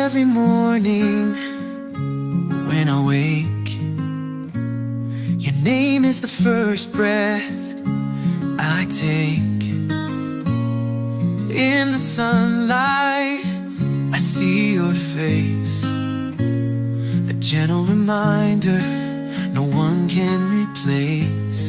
every morning when I wake, your name is the first breath I take. In the sunlight, I see your face, a gentle reminder no one can replace.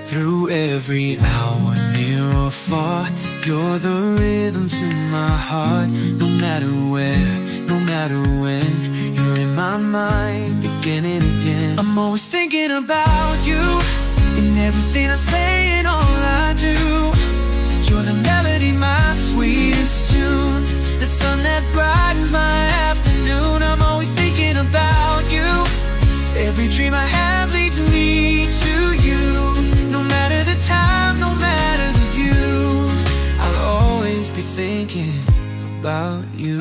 Through every hour, near or far, you're the rhythm to my heart. No matter where, no matter when, you're in my mind again and again. I'm always thinking about you, in everything I say and all I do. You're the melody, my sweetest tune, the sun that brightens my afternoon. I'm always thinking about you, every dream I have leads me to you. No matter the time, no matter the view, I'll always be thinking about you.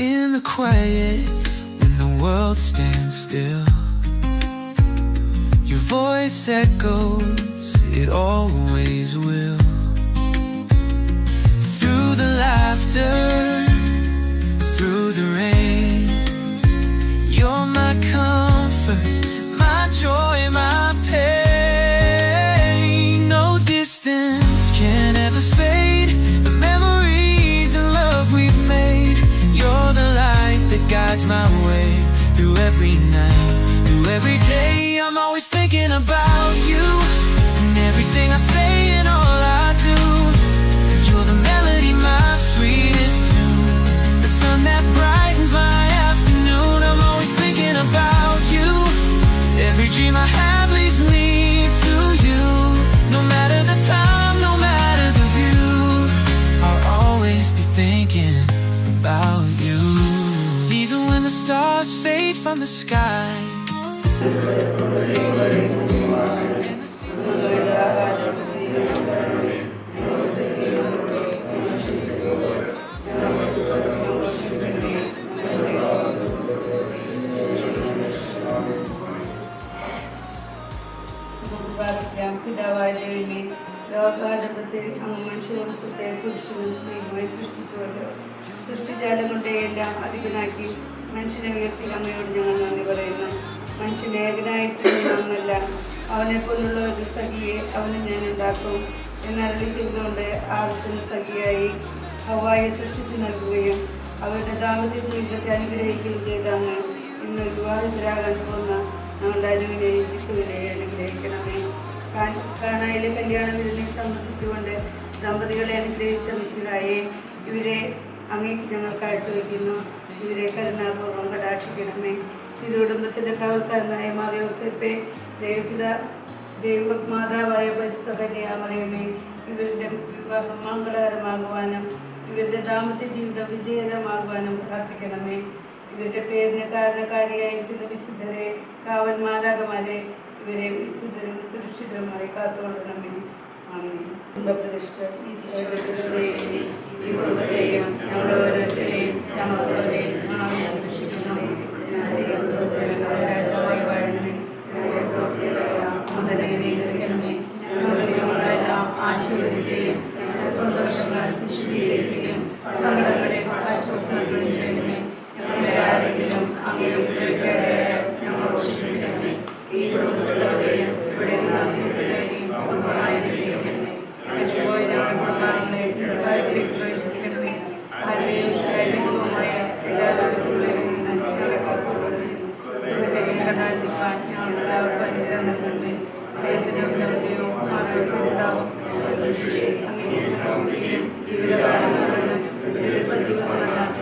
In the quiet, when the world stands still, your voice echoes, it always will. Through the laughter, through the rain, you're my comfort, my joy, my pain. No distance can ever fade the memories and love we've made. You're the light that guides my way through every night, through every day. I'm always thinking about you, and everything I say and all I do. You're the melody, my sweetest tune, the sun that brightens my afternoon. I'm always thinking about you, every dream I have leads me to you. No matter the time, no matter the view, I'll always be thinking about you. Even when the stars fade from the sky, പിതാവായ ദൈവമേ, ലോകാരംഭത്തിൽ അങ്ങ് മനുഷ്യവംശത്തെ പുരുഷനും സ്ത്രീയുമായി സൃഷ്ടിച്ചുവല്ലോ. സൃഷ്ടിജാലങ്ങളുടെയെല്ലാം അധിപനാക്കി മനുഷ്യനെ ഉയർത്തി അങ്ങയോട് ഞങ്ങൾ നന്ദി പറയുന്നു. മനുഷ്യനെ ഏകനായിട്ടൊന്നല്ല, അവനെ പോലുള്ള ഒരു സഖിയെ അവന് ഞാൻ ഉണ്ടാക്കും എന്നരളി ചെയ്തുകൊണ്ട് ആദത്തിന് സഖിയായി ഹവ്വായെ സൃഷ്ടിച്ചു നൽകുകയും അവരുടെ ദാമ്പത്യ ജീവിതത്തെ അനുഗ്രഹിക്കുകയും ചെയ്താണ്. ഇന്ന് വിവാഹിതരാകാൻ പോകുന്ന ഞങ്ങളുടെ അനുവിനെയും ജിത്തുവിനെയും അനുഗ്രഹിക്കണമേ. കാനായിലെ കല്യാണ വിരുന്നിൽ സംബന്ധിച്ചുകൊണ്ട് ദമ്പതികളെ അനുഗ്രഹിച്ച മിശിഹായെ, ഇവരെ അങ്ങേക്ക് ഞങ്ങൾ കാഴ്ചവെക്കുന്നു. ഇവരെ കരുണാപൂർവ്വം കടാക്ഷിക്കണമേ. തിരുകുടുംബത്തിൻ്റെ കാവൽക്കാരനായ മാതയോസേപ്പെ, ദൈവമാതാവായ പരിശുദ്ധ കന്യാമറിയമേ, ഇവരുടെ വിവാഹം മംഗളകരമാകുവാനും ഇവരുടെ ദാമ്പത്യ ജീവിതം വിജയകരമാകുവാനും പ്രാർത്ഥിക്കണമേ. ഇവരുടെ പേരിന് കാരണക്കാരിയായിരിക്കുന്ന വിശുദ്ധരെ, കാവന്മാരാകമാരെ, ഇവരെ വിശുദ്ധരും സുരക്ഷിതരുമായി കാത്തുകൊള്ളണമേ. ആമേൻ. കുടുംബപ്രതിഷ്ഠ ഈശോയുടെയും ഈ കുടുംബത്തെയും ഞങ്ങളുടെ ഓരോരുത്തരെയും ഞങ്ങളോടെ സംരക്ഷിക്കണമേ. രാജാവായി വാഴണമേ. മുതലനെ നിയന്ത്രിക്കണമേ. ഞങ്ങളെല്ലാം ആശീർവദിക്കുകയും സന്തോഷങ്ങൾ വിശദീകരിക്കുകയും സങ്കടങ്ങളെ ആശ്വസിക്കുകയും ചെയ്യണമേ. ഞങ്ങളുടെ ആരെങ്കിലും അങ്ങനെ ഉപയോഗിക്കാതെ ഞങ്ങളോട് ക്ഷമിക്കണമേ. ഈ കുടുംബത്തിലുള്ളവരെയും ഇവിടെ സമ്പന്നായിരിക്കണമേ. മരിച്ചുപോയ ഞങ്ങളുടെ കുടുംബാംഗങ്ങളെ കാര്യത്തിലേക്ക് പ്രവേശിക്കണമേ. ആരെയും ശാരീരികമായ എല്ലാ രോഗങ്ങളിലും നിന്ന് ഞങ്ങളെ കാത്തുകൊള്ളണമേ. സുഖത്തിലേക്ക് കണ്ടാഴ്ത്തിക്കാൻ ഞങ്ങളുടെ എല്ലാവർക്കും അനുഗ്രഹം നൽകണമേ. ഹൃദയത്തിൻ്റെ ഉന്നതയോ മാനസികവും അങ്ങനെ ജീവിതകാലം മുഴുവനും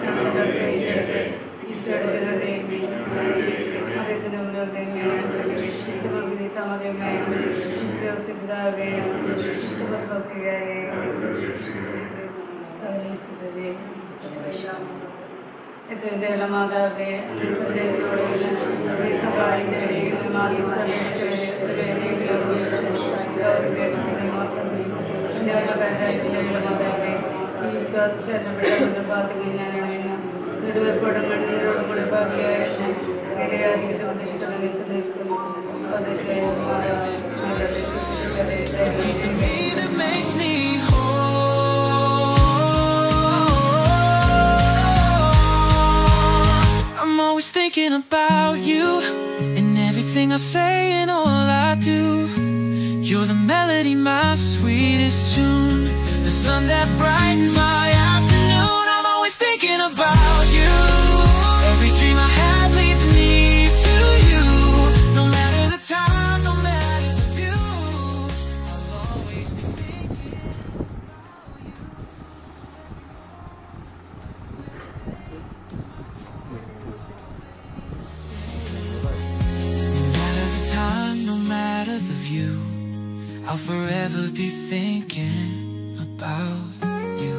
ഞങ്ങളുടെ ചെയ്യട്ടെ. ഈശോയുടെ ദൈവമേ, മറിയത്തിൻ്റെ ഉന്നതമേ, തമതമേ, പിതാവേ, പത്രോസിയായേ, സകലവിശുദ്ധരേ, എത്രയുടെ മാതാവേ, സഹായികളെയും മാതാവേ, ഈ വിശ്വാസപ്പെട്ട പാത്രങ്ങൾ ഞാനാണെന്ന് നെടുവേർപ്പെടുമ്പോൾ നീരോട് കൂടെ ഭാഗ്യമായ ഇരയാധികത പ്രതിഷ്ഠ the piece of me that makes me whole. I'm always thinking about you, in everything I say and all I do. You're the melody, my sweetest tune, the sun that brightens my afternoon. I'm always thinking about you. Every dream I have leads me to you. No matter the time, no matter the view, I'll always be thinking about you. No matter the time, no matter the view, I'll forever be thinking about you.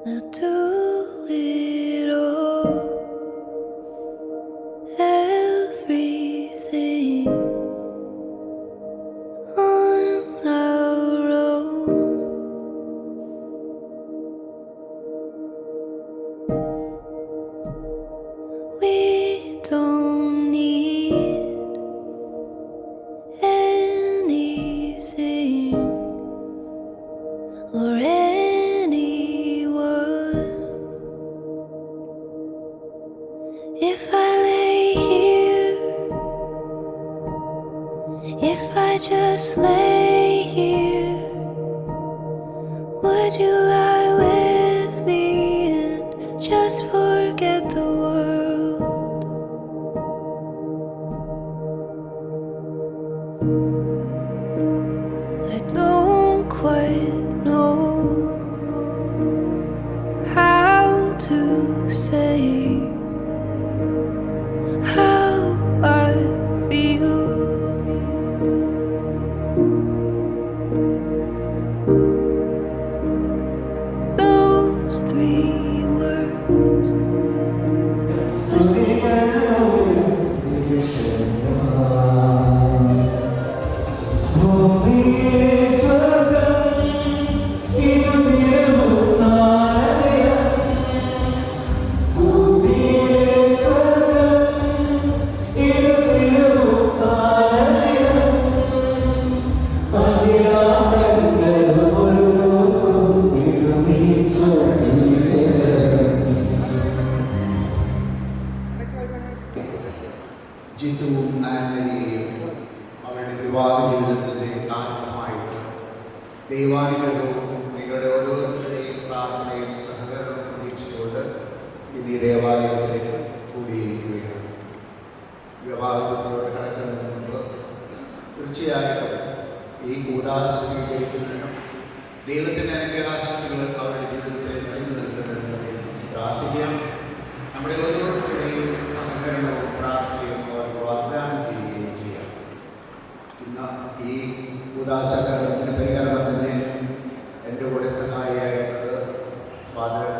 We'll do it all, everything on our own. We don't need anything or anyone. If I lay here, if I just lay here, would you lie with me and just forget the world? I don't quite know how to say how I feel. Those three words. ജിത്തുവും ആൻമരിയെയും അവരുടെ വിവാഹ ജീവിതത്തിൻ്റെ ആരംഭമായിട്ട് ദൈവാനുഗ്രഹവും നിങ്ങളുടെ ഓരോരുത്തരുടെയും പ്രാർത്ഥനയും സഹകരണവും പ്രതീക്ഷിച്ചുകൊണ്ട് ഇന്ന് ഈ ദേവാലയത്തിലേക്ക് കൂടിയിരിക്കുകയാണ്. വിവാഹത്തിലോട്ട് കടക്കുന്നതിന് മുമ്പ് തീർച്ചയായിട്ടും ഈ കൂദാശ സ്വീകരിക്കുന്നതിനും ദൈവത്തിൻ്റെ അനുഗ്രഹാശിസുകൾ അവരുടെ ജീവിതത്തിൽ നിറഞ്ഞു നിൽക്കുന്നതിന് വേണ്ടി പ്രാർത്ഥിക്കാം. നമ്മുടെ ഓരോരുത്തരുടെയും സഹകരണവും പ്രാർത്ഥനയും അവർക്ക് വാഗ്ദാനം ചെയ്യുകയും ചെയ്യാം. ഇന്ന് ഈ ഉദാശകരണത്തിൻ്റെ പരികരണത്തിന് എൻ്റെ കൂടെ സഹായിയായിട്ടുള്ളത് ഫാദർ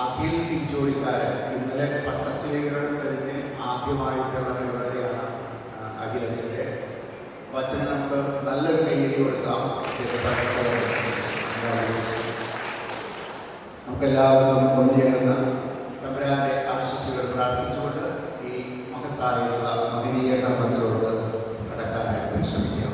അഖിൽ പിഞ്ചോടിക്കാരൻ. ഇന്നലെ പട്ടസ്വീകരണം കഴിഞ്ഞ് ആദ്യമായിട്ടുള്ള പരിപാടിയാണ് അഖിലച്ചൻ്റെ. അപ്പോൾ അച്ഛന് നമുക്ക് നല്ലൊരു കൈയ്യടി കൊടുക്കാം. നമുക്കെല്ലാവരും ഒന്നു ചേർന്ന് തമ്പുരാൻ്റെ ആശംസകൾ പ്രാർത്ഥിച്ചുകൊണ്ട് ഈ മഹത്തായുള്ള മഹനീയ കർമ്മത്തിലോട്ട് കടക്കാനായിട്ട് പരിശ്രമിക്കാം.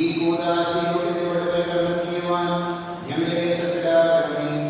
ഈ കൂദാശയോഗ്യതയോടെ പരികർമ്മം ചെയ്യുവാൻ ഞങ്ങളെ ശക്തരാക്കണമേ.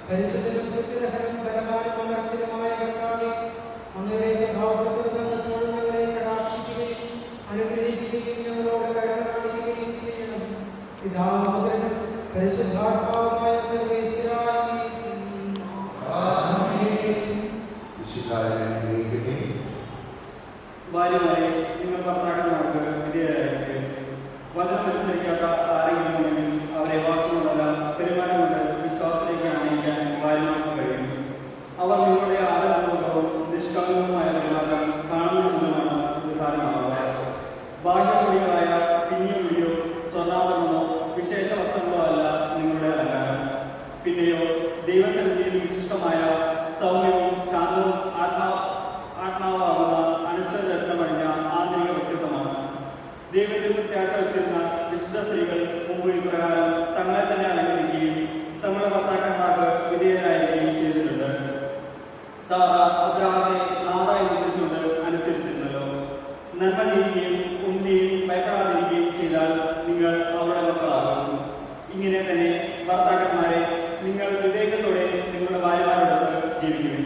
പരിശുദ്ധനും സുഗ്രഹനും പരമാനും അമർത്തിനുമായ കർത്താവേ, അങ്ങയുടെ സ്വഭാവപ്രകൃതങ്ങളോട് ഞങ്ങളെ കടാക്ഷിക്കുകയും അനുഗ്രഹിക്കുകയും ഞങ്ങളോട് കരുണ കാണിക്കുകയും ചെയ്യണം. പിതാവും പുത്രനും പരിശുദ്ധാത്മാവുമായ സർവേശ്വരായ ഭാര്യമാരെ, നിങ്ങൾ ഭർത്താക്കന്മാർക്ക് വിധേയരായിരിക്കും. വചനമനുസരിക്കാത്ത ആരെങ്കിലും ഉണ്ടെങ്കിൽ അവരെ വാക്കുകൊണ്ടല്ല പെരുമാറ്റം കൊണ്ട് വിശ്വാസത്തിലേക്ക് ആനയിക്കാൻ ഭാര്യമാർക്ക് കഴിയും. അവർ നിങ്ങളുടെ ആദരപൂർവ്വവും നിഷ്കളങ്കവുമായ പെരുമാറ്റം കാണുന്നതിനുമാണ് ഇത് സാധ്യമാവുക. ഭാഗ്യമൊഴികളായ പിന്നിയോ സ്വർണ്ണാഭരണമോ വിശേഷ വസ്ത്രങ്ങളോ അല്ല നിങ്ങളുടെ അലങ്കാരം. പിന്നെയോ ദൈവസന്നിധിയിൽ വിശിഷ്ടമായ സൗമ്യവും ശാന്തവും ആത്മാവാകുന്ന അനുശ്വരരത്നമണിഞ്ഞ ആന്തരിക വ്യക്തിത്വമാണ്. ദൈവത്തിൽ പ്രത്യാശ വച്ചിരുന്ന വിശുദ്ധ സ്ത്രീകൾ മുമ്പ് ഇപ്രകാരം തങ്ങളെ തന്നെ അലങ്കരിക്കുകയും തങ്ങളുടെ ഭർത്താക്കന്മാർക്ക് വിധേയരായിരിക്കുകയും ചെയ്തിട്ടുണ്ട്. സാറ അബ്രഹാത്തെ നാഥായി വിളിച്ചുകൊണ്ട് അനുസരിച്ചിരുന്നല്ലോ. നന്മ ചെയ്യുകയും ഒന്നിനെയും ഭയപ്പെടാതിരിക്കുകയും ചെയ്താൽ നിങ്ങൾ അവരുടെ മക്കളാകും. ഇങ്ങനെ തന്നെ ഭർത്താക്കന്മാരെ, നിങ്ങൾ വിവേകത്തോടെ നിങ്ങളുടെ ഭാര്യമാരോടൊത്ത് ജീവിക്കും.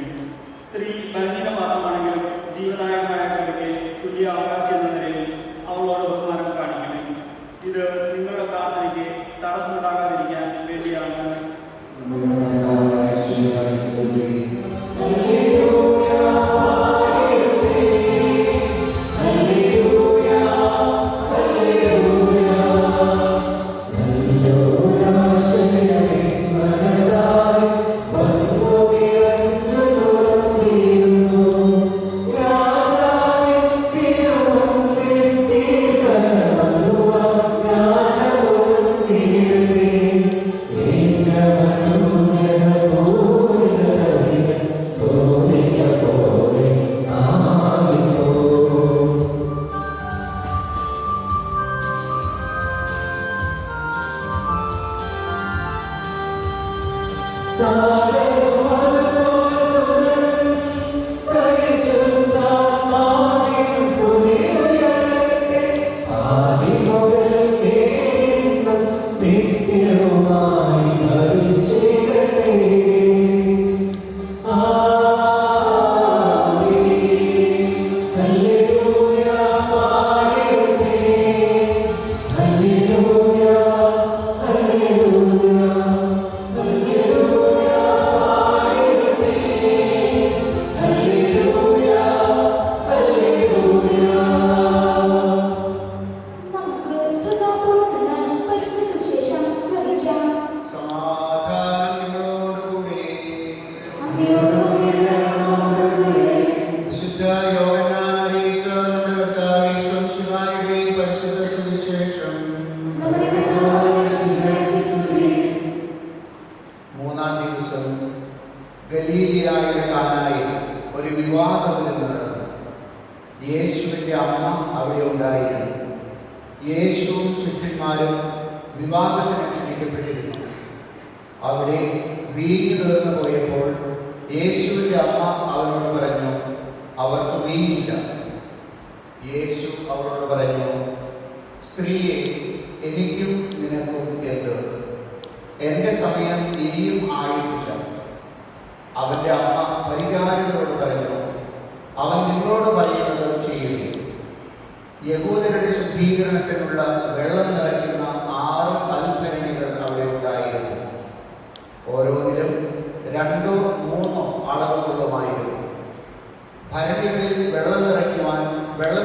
സ്ത്രീ ബലഹീന മാത്രമാണെങ്കിലും ജീവനായകമായ കൃപയ്ക്ക് തുല്യ അവകാശം എന്ന നിലയിൽ അവളോട് ബഹുമാനം കാണിക്കണം. ഇത് നിങ്ങളുടെ പ്രാർത്ഥനയ്ക്ക് തടസ്സമുണ്ടാകാതിരിക്കാൻ വേണ്ടിയാണ്. മൂന്നാം ദിവസം ഗലീലിയായിലെ കാനായിൽ ഒരു വിവാഹവിരുന്ന് നടന്നു. യേശുവിൻ്റെ അമ്മ അവിടെ ഉണ്ടായിരുന്നു. യേശുവും ശിഷ്യന്മാരും വിവാഹത്തിന് ക്ഷണിക്കപ്പെട്ടിരുന്നു. അവിടെ വീഞ്ഞു തീർന്നു പോയപ്പോൾ യേശുവിൻ്റെ അമ്മ അവനോട് പറഞ്ഞു, അവർക്ക് വീഞ്ഞില്ല. യേശു അവളോട് പറഞ്ഞു, സ്ത്രീയെ, എനിക്കും നിനക്കും എന്ത്? എൻ്റെ സമയം ഇനിയും ആയിട്ടില്ല. അവൻ്റെ അമ്മ പരിചാരകരോട് പറഞ്ഞു, അവൻ നിങ്ങളോട് പറയുന്നത് ചെയ്യുവിൻ. യഹൂദരുടെ ശുദ്ധീകരണത്തിനുള്ള വെള്ളം നിറയ്ക്കുന്ന 6 കൽഭരണികൾ അവിടെ ഉണ്ടായിരുന്നു. ഓരോന്നിലും 2 3 അളവ് കൊള്ളുമായിരുന്നു. ഭരണികളിൽ വെള്ളം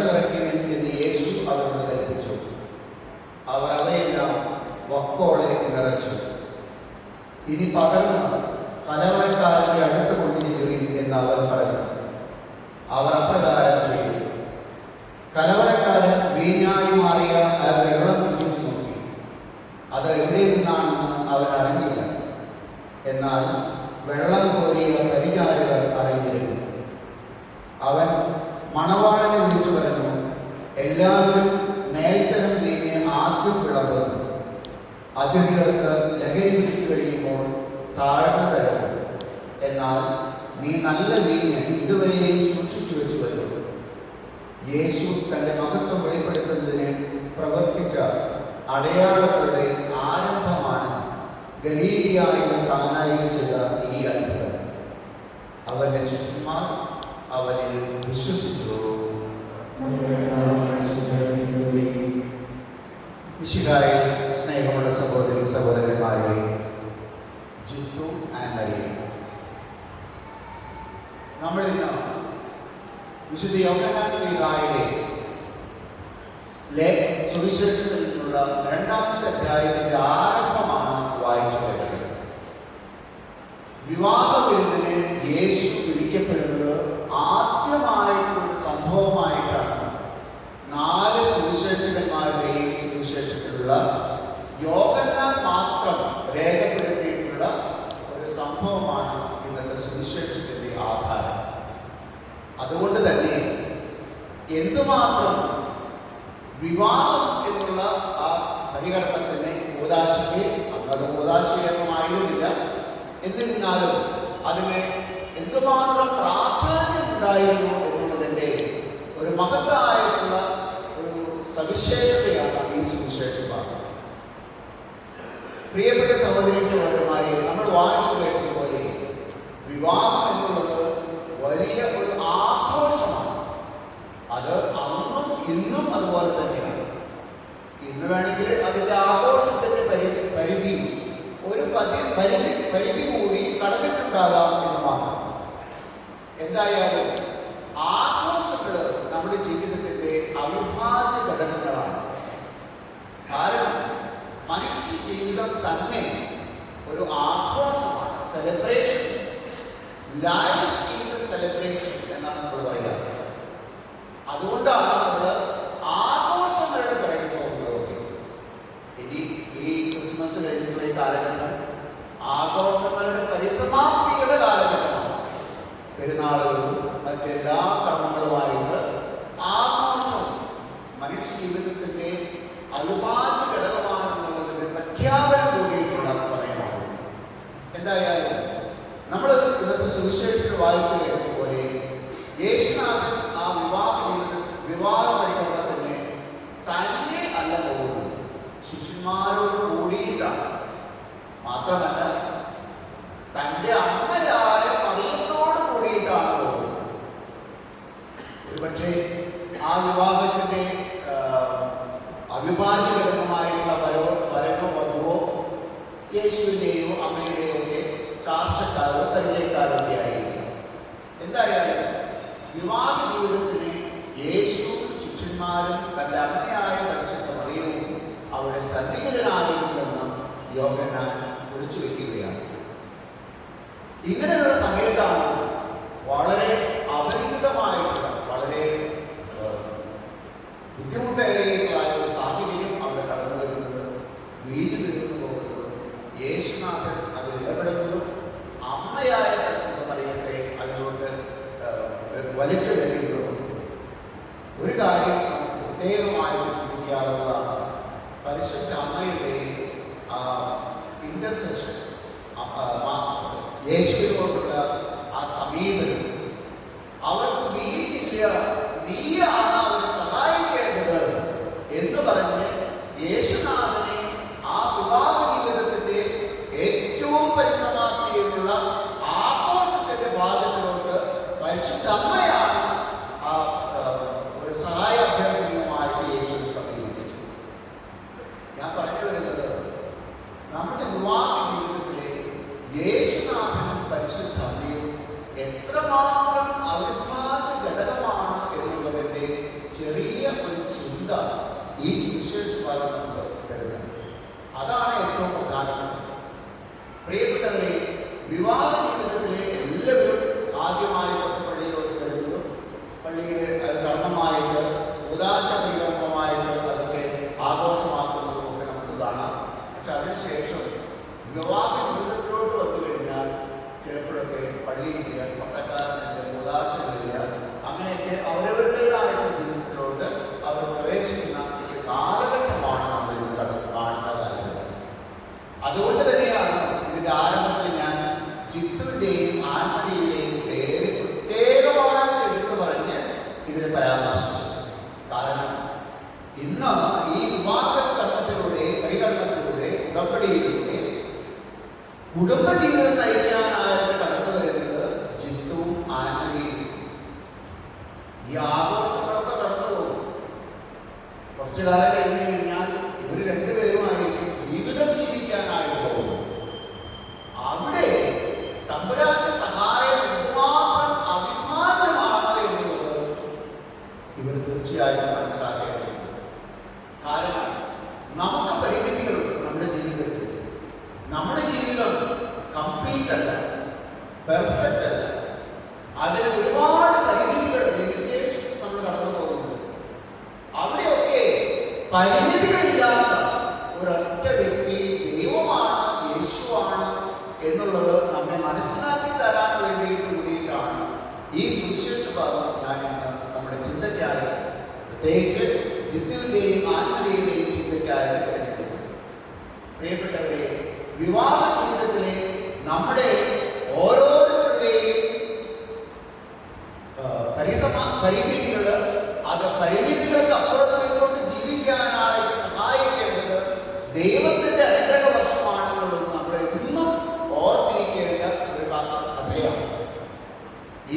നിറയ്ക്കുവിൻ എന്ന് യേശു അവരോട് കൽപ്പിച്ചു. അവർ അവയെല്ലാം വക്കോളെ നിറച്ചു. ഇനി പകർന്ന് കലവറക്കാരൻ്റെ അടുത്ത് കൊണ്ടുചെല്ലുവിൻ എന്ന് അവൻ പറഞ്ഞു. അവർ അപ്രകാരം ചെയ്തു. കലവറക്കാരൻ വീഞ്ഞായി മാറിയ ആ വെള്ളം രുചിച്ചു നോക്കി. അത് എവിടെ നിന്നാണെന്ന് അവൻ അറിഞ്ഞില്ല. എന്നാൽ വെള്ളം കോരിയ പരിചാരകർ അറിഞ്ഞിരുന്നു. അവൻ മണവാളനെ വിളിച്ചു പറഞ്ഞു, എല്ലാവരും മേൽത്തരം വീഞ്ഞ് ആദ്യം വിളമ്പുന്നു. അതിഥികൾക്ക് ലഹരി പിടിച്ചു കഴിയുമ്പോൾ താഴ്ന്നു തരുന്നു. എന്നാൽ നീ നല്ല വീഞ്ഞ് ഇതുവരെയും സൂക്ഷിച്ചു വെച്ചു വരുന്നു. യേശു തൻ്റെ മഹത്വം വെളിപ്പെടുത്തുന്നതിന് പ്രവർത്തിച്ച അടയാളങ്ങളുടെ ആരംഭമാണ് ഗലീലിയായിലെ കാനായിൽ ചെയ്ത ഈ അത്ഭുതം. അവൻ്റെ ശിഷ്യന്മാർ അവനിൽ വിശ്വസിച്ചു. മിശിഹായിൽ സ്നേഹമുള്ള സഹോദരി സഹോദരന്മാരെ, ജിത്തു ആൻഡ് മരിയ, നമ്മൾ ഇന്ന് വിശുദ്ധ യോഹന്നാൻ ശ്ലീഹായുടെ സുവിശേഷത്തിൽ നിന്നുള്ള 2-ാമത്തെ അധ്യായത്തിന്റെ ആരംഭമാണ് വായിച്ചു കേട്ടത്. വിവാഹ വിരുന്നിന് യേശു വിളിക്കപ്പെടുന്നത് ആദ്യമായിട്ടുള്ള സംഭവമായിട്ടാണ് 4 സുവിശേഷകന്മാരുടെയും സുവിശേഷത്തിലുള്ള യോഹന്നാൻ മാത്രം രേഖപ്പെടുത്തിയിട്ടുള്ള ഒരു സംഭവമാണ് ഇന്നത്തെ സുവിശേഷത്തിന്റെ ആധാരം. അതുകൊണ്ട് തന്നെ എന്തുമാത്രം വിവാഹം എന്നുള്ള ആ പരികർമ്മത്തിന് കൂദാശയ്ക്ക് അന്നത് കൂദാശകർമ്മമായിരുന്നില്ല, എന്നിരുന്നാലും അതിന് എന്തുമാത്രം പ്രാധാന്യമുണ്ടായിരുന്നു എന്നുള്ളതിൻ്റെ ഒരു മഹത്തായിട്ടുള്ള ഒരു സവിശേഷതയാണ് ഈ സുവിശേഷ ഭാഗം. പ്രിയപ്പെട്ട സഹോദരി സഹോദരന്മാരെ, നമ്മൾ വായിച്ചു കേട്ടതുപോലെ വിവാഹം എന്നുള്ളത് വലിയ ഒരു ആഘോഷമാണ്. അത് അന്നും ഇന്നും അതുപോലെ തന്നെയാണ്. ഇന്ന് വേണമെങ്കിൽ അതിൻ്റെ ആഘോഷത്തിൻ്റെ പരിധി ഒരു പരിധി കൂടി കടന്നിട്ടുണ്ടാകാം എന്ന് മാത്രം. എന്തായാലും ആഘോഷങ്ങൾ നമ്മുടെ ജീവിതത്തിൻ്റെ അവിഭാജ്യ ഘടകങ്ങളാണ്. കാരണം മനുഷ്യ ജീവിതം തന്നെ ഒരു ആഘോഷമാണ്, celebration. Life is A celebration എന്നാണ് നമ്മൾ പറയുക. അതുകൊണ്ടാണ് നമ്മൾ ആഘോഷങ്ങളുടെ പിറകെ പോകുന്നതൊക്കെ. ഇനി ഈ ക്രിസ്മസ് കഴിഞ്ഞിട്ടുള്ള ഈ കാലഘട്ടം ആഘോഷങ്ങളുടെ പരിസമാപ്തിയുടെ കാലഘട്ടമാണ്. പെരുന്നാളുകളും മറ്റെല്ലാ കർമ്മങ്ങളുമായിട്ട് ആഘോഷം മനുഷ്യ ജീവിതത്തിൻ്റെ അവിഭാജ്യ ഘടകമാണെന്നുള്ളതിൻ്റെ പ്രഖ്യാപനം കൂടിയിട്ടുള്ള സമയമാണ്. എന്തായാലും നമ്മൾ ഇന്നത്തെ സുവിശേഷത്തിൽ വായിച്ചു കേട്ടതുപോലെ യേശുനാഥൻ ആ വിവാഹ പരികർമ്മത്തിന് തനിയെ അല്ല പോകുന്നത്, ശിഷ്യന്മാരോട് കൂടിയിട്ടാണ്. മാത്രമല്ല തൻ്റെ അമ്മയായ മറിയത്തോട് കൂടിയിട്ടാണ് പോകുന്നത്. ഒരുപക്ഷെ ആ വിവാഹത്തിൻ്റെ അവിഭാജ്യ ഘടകമായിട്ടുള്ള വരനോ വധുവോ യേശുവിൻ്റെയോ അമ്മയുടെയോ ഒക്കെ ചാർച്ചക്കാരോ പരിചയക്കാരോ ഒക്കെ ആയിരിക്കും. എന്തായാലും വിവാഹ ജീവിതത്തിന് യേശുവും ശിഷ്യന്മാരും തൻ്റെ അമ്മയായ പരിശുദ്ധ മറിയവും അവിടെ സന്നിഹിതരായിരുന്നുവെന്ന് യോഹന്നാൻ കുറിച്ചു വയ്ക്കുകയാണ്. ഇങ്ങനെയുള്ള സമയത്താണ് വളരെ അപരിചിതമായിട്ടുള്ള വളരെ ബുദ്ധിമുട്ടേറിയിട്ടുള്ള ഒരു സാഹചര്യം അവിടെ കടന്നു വരുന്നത്, വീതി തീർന്നു പോകുന്നതും യേശുനാഥൻ അതിൽ ഇടപെടുന്നതും അമ്മയായ പരിശുദ്ധ മറിയത്തെ അതിലോട്ട് വലിച്ചു കഴിയുന്നതും. ഒരു കാര്യം നമുക്ക് പ്രത്യേകമായിട്ട് ചിന്തിക്കാവുന്നതാണ്. പരിശുദ്ധ അമ്മയുടെ ഇന്റർസെഷൻ, യേശുവിനോടുള്ള ആ സമീപനം. അവർക്ക് വീട്ടില്ല, നീയാണ് അവരെ സഹായിക്കേണ്ടത് എന്ന് പറഞ്ഞ് യേശുനാഥനെ ആ വിവാഹ ജീവിതത്തിന്റെ ഏറ്റവും പരിസമാപ്തിയിലുള്ള ആഘോഷത്തിന്റെ ഭാഗത്തിലോട്ട് പരിശുദ്ധ അമ്മയാണ് ആ ഒരു സഹായ അഭ്യർത്ഥനയുമായിട്ട് യേശുവിനെ സമീപിക്കുന്നത്. ഞാൻ പറഞ്ഞു വരുന്നത്, നമ്മുടെ വിവാഹ ജീവിതത്തിലെ യേശുനാഥനും പരിശുദ്ധ ഈ സുവിശേഷ ഭാഗം നമുക്ക് തരുന്നത്. അതാണ് ഏറ്റവും പ്രധാനപ്പെട്ടത്. പ്രിയപ്പെട്ടവരെ, വിവാഹ ജീവിതത്തിലെ എല്ലാവരും ആദ്യമായിട്ടൊക്കെ പള്ളിയിലോട്ട് വരുന്നതും പള്ളിയുടെ അത് കർമ്മമായിട്ട് ഉദാശ പരികർമ്മമായിട്ട് അതൊക്കെ ആഘോഷമാക്കുന്നതും ഒക്കെ നമുക്ക് കാണാം. പക്ഷെ അതിനുശേഷം വിവാഹ ജീവിതത്തിലോട്ട് വന്നു കഴിഞ്ഞാൽ ചിലപ്പോഴൊക്കെ പള്ളിയില്ല, പട്ടക്കാരനില്ല, ഉദാശകളില്ല, അങ്ങനെയൊക്കെ അവരവരുടേതായിട്ടുള്ള ജീവിതത്തിലോട്ട് അവർ പ്രവേശിക്കുന്ന ഒരു കാലഘട്ടമാണ് നമ്മൾ ഇന്ന് കാണുന്ന കാലഘട്ടം. അതുകൊണ്ട് തന്നെയാണ് ഇതിൻ്റെ ആരംഭത്തിൽ ഞാൻ ജിത്തുവിൻ്റെയും ആൻമരിയുടെയും പേര് പ്രത്യേകമായിട്ട് എടുത്തു പറഞ്ഞ് ഇതിനെ പരാമർശിച്ചു. കാരണം ഇന്ന് ഈ വിവാഹ കർമ്മത്തിലൂടെ, പരികർമ്മത്തിലൂടെ, ഉടമ്പടിയിലൂടെ കുടുംബജീവിതം നയിക്കാനായിട്ട് കടന്നു വരുന്നത് ജിത്തുവും ആൻമരിയും. ഈ ആഘോഷങ്ങളൊക്കെ കടന്നു പോകും. കുറച്ചു കാലം കഴിഞ്ഞു കഴിഞ്ഞാൽ ഇവർ രണ്ടുപേരുമായിരിക്കും ജീവിതം ജീവിക്കാനായിട്ട് പോകുന്നത്. അവിടെ തമ്പുരാന്റെ സഹായം എന്തുമാത്രം അവിഭാജ്യമാണ് എന്നുള്ളത് ഇവർ തീർച്ചയായിട്ടും മനസ്സിലാക്കേണ്ടതുണ്ട്. കാരണം നമുക്ക് പരിമിതികളുണ്ട് നമ്മുടെ ജീവിതത്തിൽ. നമ്മുടെ ജീവിതം കംപ്ലീറ്റ് അല്ല, പെർഫെക്റ്റ് അല്ല. അതിന് ഒരുപാട് പരിമിതികൾ, ലിമിറ്റേഷൻസ് നമ്മൾ കടന്നു പോകുന്നുണ്ട്. അവിടെയൊക്കെ പരിമിതികളില്ലാത്ത ഒരൊറ്റ വ്യക്തി ദൈവമാണ്, യേശുവാണ് എന്നുള്ളത് നമ്മെ മനസ്സിലാക്കി തരാൻ വേണ്ടിയിട്ട് കൂടിയിട്ടാണ് ഈ സുവിശേഷ ഭാഗം ഞാൻ ഇന്ന് നമ്മുടെ ചിന്തയ്ക്കായിട്ട്, പ്രത്യേകിച്ച് ജിത്തുവിൻ്റെയും ആത്മീയയുടെയും ചിന്തയ്ക്കായിട്ട് തിരഞ്ഞെടുത്തത്. പ്രിയപ്പെട്ടവരെ, വിവാഹ ജീവിതത്തിലെ നമ്മുടെ ഓരോരുത്തരുടെയും പരിമിതികൾ, അത് പരിമിതികൾക്ക് അപ്പുറത്തേക്കൊണ്ട് ജീവിക്കാനായിട്ട് സഹായിക്കേണ്ടത് ദൈവത്തിൻ്റെ അനുഗ്രഹ വർഷമാണെന്നുള്ളത് നമ്മൾ ഇന്നും ഓർത്തിരിക്കേണ്ട ഒരു കഥയാണ്.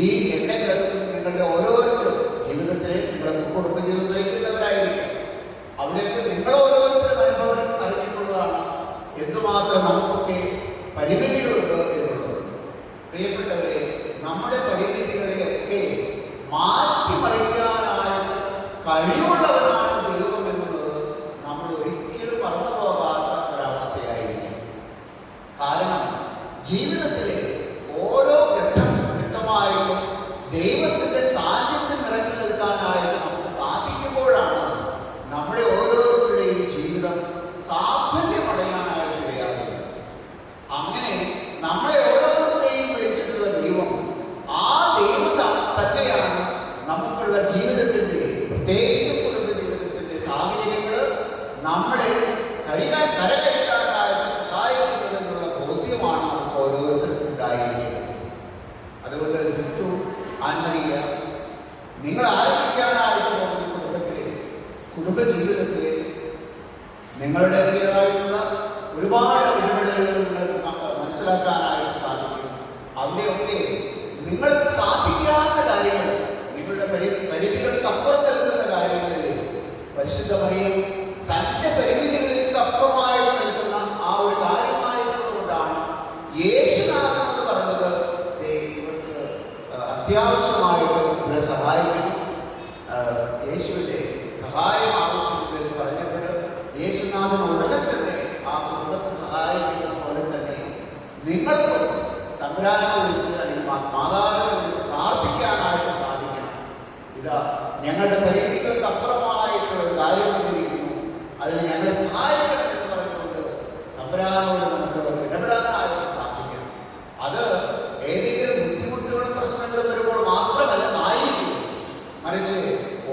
ഈ എന്നെ കേൾക്കുന്ന നിങ്ങളുടെ ഓരോരുത്തരും ജീവിതത്തിലെ നിങ്ങളൊക്കെ കുടുംബജീവിതം നയിക്കുന്നവരായിരിക്കും. അവിടെയൊക്കെ നിങ്ങൾ ഓരോരുത്തരും അനുഭവം അറിഞ്ഞിട്ടുള്ളതാണ് എന്തുമാത്രം നമുക്കൊക്കെ പരിമിതികളുണ്ട് എന്നുള്ളത്. പ്രിയപ്പെട്ടവരെ, നമ്മുടെ പരിമിതികളെയൊക്കെ മാറ്റിമറിക്കാനായിട്ട് കഴിവുള്ളവരാണ് ദൈവം എന്നുള്ളത് നമ്മൾ ഒരിക്കലും മറന്നു പോകാത്ത ഒരവസ്ഥയായിരിക്കും. കാരണം ജീവിതത്തിലെ ഓരോ ഘട്ടമായിട്ടും ദൈവത്തിൻ്റെ സാന്നിധ്യം നിറഞ്ഞു നിൽക്കാനായിട്ട് നമുക്ക് സാധിക്കുമ്പോഴാണ് നമ്മുടെ ഓരോരുത്തരുടെയും ജീവിതം സാഫല്യമടയാനായിട്ട് ഇടയാകുന്നത്. അങ്ങനെ നമ്മളെ ഓരോരുത്തരെയും വിളിച്ചിട്ടുള്ള ദൈവം, ആ ദൈവം തന്നെയാണ് നമുക്കുള്ള ജീവിതത്തിൻ്റെ, പ്രത്യേകിച്ച് കുടുംബ ജീവിതത്തിൻ്റെ സാഹചര്യങ്ങൾ നമ്മളെ കരകയറ്റാനായിട്ട് സഹായിക്കുന്നത് എന്നുള്ള ബോധ്യമാണ് നമുക്ക് ഓരോരുത്തർക്കും ഉണ്ടായിരിക്കുന്നത്. അതുകൊണ്ട് ജിത്തു, ആൻമരിയ, നിങ്ങൾ ആരംഭിക്കാനായിട്ട് പോകുന്ന കുടുംബജീവിതത്തിലെ നിങ്ങളുടേതായിട്ടുള്ള ഒരുപാട് ഇടപെടലുകൾ നിങ്ങൾക്ക് മനസ്സിലാക്കാനായിട്ട് സാധിക്കും. അവിടെയൊക്കെ നിങ്ങൾക്ക് സാധിക്കാത്ത കാര്യങ്ങൾ, നിങ്ങളുടെ പരിധികൾക്ക് അപ്പുറത്ത് നിൽക്കുന്ന കാര്യങ്ങളിൽ പരിശുദ്ധ മറിയം തൻ്റെ പരിമിതികൾക്ക് അപ്പുറമായിട്ട് നിൽക്കുന്ന ആ ഒരു കാര്യമായിട്ടുള്ളത് കൊണ്ടാണ് യേശുനാഥനോട് പറഞ്ഞത്, ഇവർക്ക് അത്യാവശ്യമായിട്ട് ഇവരെ സഹായിക്കണം, യേശുവിൻ്റെ സഹായം ആവശ്യമുണ്ട് എന്ന് പറഞ്ഞപ്പോൾ യേശുനാഥൻ ഉടനെ തന്നെ ആ കുടുംബത്തെ സഹായിക്കുന്ന പോലെ തന്നെ നിങ്ങൾക്കും തമ്പുരാനെ വിളിച്ച് അല്ലെങ്കിൽ മാതാവിനെ വിളിച്ച് പ്രാർത്ഥിക്കാനായിട്ട് സാധിക്കണം. ഇതാ ഞങ്ങളുടെ പരിധികൾക്ക് അപ്പുറമായിട്ടുള്ള ഒരു കാര്യം വന്നിരിക്കുന്നു, അതിന് ഞങ്ങളെ സഹായിക്കണം എന്ന് പറഞ്ഞുകൊണ്ട് തമ്പുരാനോട് നമുക്ക് ഇടപെടാനായിട്ട് സാധിക്കണം. അത് ഏതെങ്കിലും ബുദ്ധിമുട്ടുകളും പ്രശ്നങ്ങളും വരുമ്പോൾ മാത്രമല്ല ആയിരിക്കും, മറിച്ച്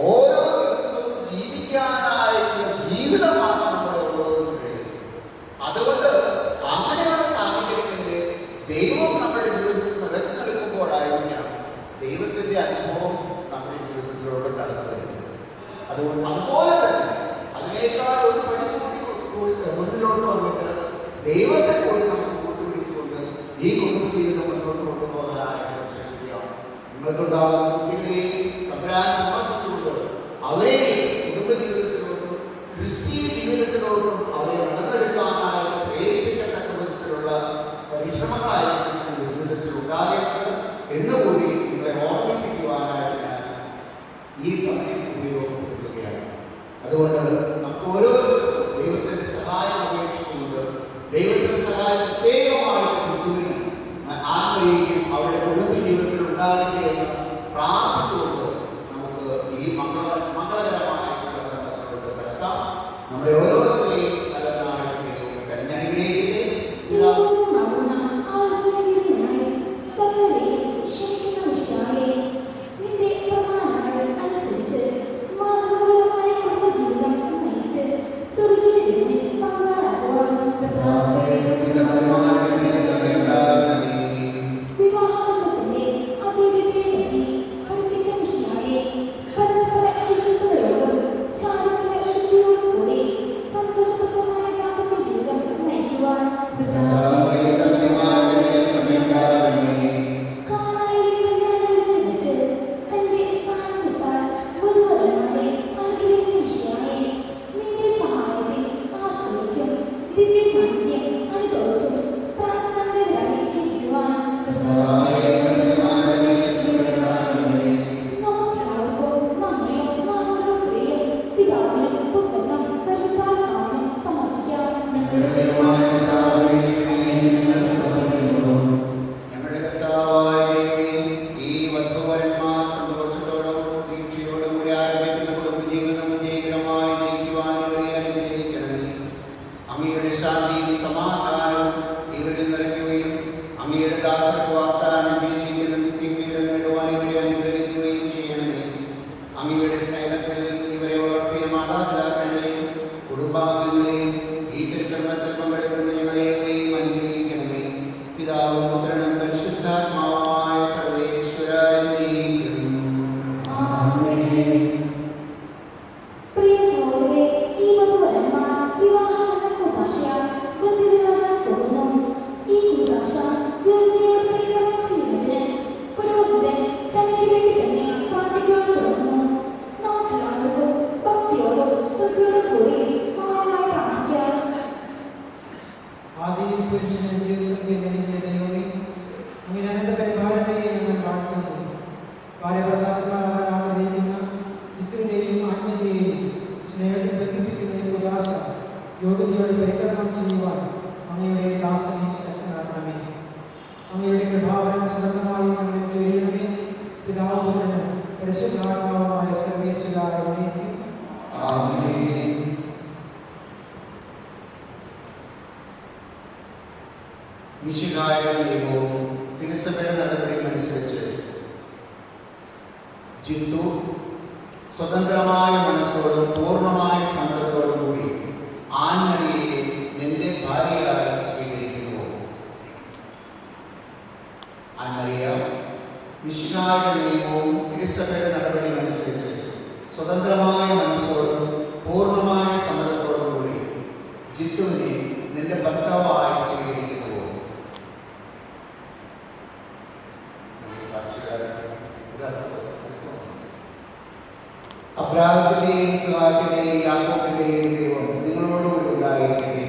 ഓരോ ദിവസവും ജീവിക്കാനായിട്ടുള്ള ജീവിതമാണ് നമ്മുടെ ഓരോരുത്തരുടെയും. അതുകൊണ്ട് അങ്ങനെയുള്ള സാഹചര്യങ്ങളിൽ ദൈവം നമ്മുടെ ജീവിതത്തിൽ നിറഞ്ഞു നിൽക്കുമ്പോഴായിരിക്കണം ദൈവത്തിൻ്റെ അനുഭവം നമ്മുടെ ജീവിതത്തിലൂടെ കടന്നു വരുന്നത്. അതുകൊണ്ട് അതുപോലെ തന്നെ അതിനേക്കാൾ ഒരു പടി കൂടി മുന്നിലോട്ട് വന്നിട്ട് ദൈവത്തെ കൂടി നമുക്ക് കൂട്ടുപിടിച്ചുകൊണ്ട് ഈ കുടുംബജീവിതം മുന്നോട്ട് കൊണ്ടുപോകാനായിട്ട് ശ്രമിക്കാം. നിങ്ങൾക്കുണ്ടാകുന്ന കുട്ടികളെയും തമ്പുരാൻ സമർപ്പിച്ചുകൊണ്ട് അവരെ കുടുംബജീവിതത്തിലോട്ടും ക്രിസ്തീയ ജീവിതത്തിലോട്ടും അവരെ നടന്നെടുക്കാനായിട്ട് പ്രേരിപ്പിക്കത്തക്ക വിധത്തിലുള്ള പരിശ്രമങ്ങളായിരിക്കും നിങ്ങളുടെ ജീവിതത്തിൽ ഉണ്ടാകേണ്ടത് എന്നുകൂടി നിങ്ങളെ ഓർമ്മിപ്പിക്കുവാനായിട്ട് ഞാൻ ഈ സമയം ഉപയോഗപ്പെടുത്തുകയാണ്. അതുകൊണ്ട് ആഗ്രഹിക്കും അവരുടെ കുടുംബ ജീവിതത്തിൽ ഉണ്ടാകട്ടെ എന്ന് പ്രാർത്ഥിച്ചുകൊണ്ട് നമുക്ക് ഈ മംഗളകരമായിട്ടുള്ള കർമ്മത്തിലോട്ട് കിടക്കാം. നമ്മുടെ ഓരോരുത്തരെയും നല്ലതായിട്ട് ദൈവം കനിഞ്ഞനുഗ്രഹിക്കട്ടെ. നിന്റെ പ്രമാണങ്ങൾ അനുസരിച്ച് മാതൃകാപരമായ കുടുംബജീവിതം നയിച്ച് സ്വർഗീയ വിരുന്നിൽ പങ്കാളിയാകുവാൻ വിവാഹബന്ധത്തിന്റെ അഭേദ്യതയെ പറ്റി പഠിപ്പിച്ച വിഷയായി പരസ്പര വിശ്വസ്തയോടും ചാരിത്ര ശുദ്ധിയോടും കൂടി സന്തോഷപ്രദമായ ദാമ്പത്യ ജീവിതം നയിക്കുവാൻ കാനായിലെ കല്യാണ വിരുന്നിൽ വെച്ച് തന്റെ സ്ഥാനത്തെത്താൻ വധുവരന്മാരെ അനുഗ്രഹിച്ച വിഷയായി നിന്റെ സഹായത്തിൽ ആശ്രയിച്ചും ദിവ്യ സാന്നിധ്യം അനുഭവിച്ചും പ്രാർത്ഥനാനിരതരായി ജീവിക്കുവാൻ നമുക്കെല്ലാവർക്കും നമ്മയും നാം ഓരോരുത്തരെയും പിതാവിനും പുത്രനും പരിശുദ്ധാത്മാവിനും സമർപ്പിക്കാം. ഞങ്ങളുടെ കർത്താവായ ദൈവമേ, ഈ വധൂവരന്മാർ സന്തോഷത്തോടും പ്രതീക്ഷയോടും കൂടി ആരംഭിക്കുന്ന കുടുംബജീവിതം വിജയകരമായി നയിക്കുവാൻ ഇവരെ അനുഗ്രഹിക്കണമേ. അങ്ങയുടെ ശാന്തിയും സമാധാനവും ഇവരിൽ നിറയ്ക്കുകയും അങ്ങയുടെ ദാസർക്ക് വാഗ്ദാനം ചെയ്തിരിക്കുന്ന നിത്യകിരീടം നേടുവാൻ ഇവരെ അനുഗ്രഹിക്കുകയും ചെയ്യണമേ. അങ്ങയുടെ സ്നേഹത്തിൽ ഇവരെ വളർത്തിയ മാതാപിതാക്കളെയും കുടുംബാംഗങ്ങളെയും ഈ തിരുക്കർമ്മത്തിൽ പങ്കെടുക്കുന്ന ഞങ്ങളെയും അനുഗ്രഹിക്കണമേ. പിതാവും പുത്രനും പരിശുദ്ധാത്മാവുമായ സർവേശ്വരായ പ്രിയ സഹോദരരെ, ഈ വധുവരന്മാർ വിവാഹമെന്ന കൂതാശയാൽ ബന്ധിതരാകാൻ പോകുന്നു. ഈ കൂതാശ യോഗ്യതയോടെ പരികരണം ചെയ്യുന്നതിന് പുരോഹിതൻ തനിക്ക് വേണ്ടി തന്നെ പ്രാർത്ഥിക്കുവാൻ തുടങ്ങുന്നു. നമുക്കെല്ലാവർക്കും ഭക്തിയോടും ശ്രദ്ധയോടും കൂടി മൗനമായി പ്രാർത്ഥിക്കാം. ആദിയിൽ പുരുഷനെ ജീവസ്വത്തെ നൽകിയ ദൈവമേ, അങ്ങനെ അനന്തപരിപാലനയെ ഞങ്ങൾ വാഴ്ത്തുന്നു. ഭാര്യഭർത്താക്കന്മാരാകാൻ ആഗ്രഹിക്കുന്ന ചിത്തുവിനെയും ആത്മീയയെയും സ്നേഹത്തിൽ ബന്ധിപ്പിക്കുന്ന ഈ ഉദാസ യോഗ്യതയോടെ പരികരണം ചെയ്യുവാൻ അങ്ങയുടെ ദാസനെ ശക്തനാക്കണമേ. അങ്ങയുടെ കൃപാവരം സമൃദ്ധമായി ഞങ്ങളിൽ ചൊരിയണമേ. പിതാവ് പുത്രനും പരിശുദ്ധാത്മാവുമായ സർവേശ്വരായ ആമേൻ. മിശിഹായുടെ നിയമവും തിരുസഭയുടെ നടപടിയും അനുസരിച്ച് ജിത്തു സ്വതന്ത്രമായ മനസ്സോടും പൂർണ്ണമായ സമ്മതത്തോടും കൂടി ആൻമരിയെ നിന്റെ ഭാര്യയായി സ്വീകരിക്കുന്നു. ആൻമരിയ, മിശിഹായുടെ നിയമവും തിരുസഭയുടെ നടപടിയും അനുസരിച്ച് സ്വതന്ത്രമായ മനസ്സോടും പൂർണ്ണമായ സമ്മതത്തോടും കൂടി ജിത്തുവിനെ നിന്റെ ഭർത്താവായി സ്വീകരിക്കുന്നു. അബ്രാഹത്തിന്റെയും ഇസ്ഹാക്കിന്റെയും യാക്കോബിന്റെയും ദൈവം നിങ്ങളോടുകൂടി ഉണ്ടായിരിക്കട്ടെ.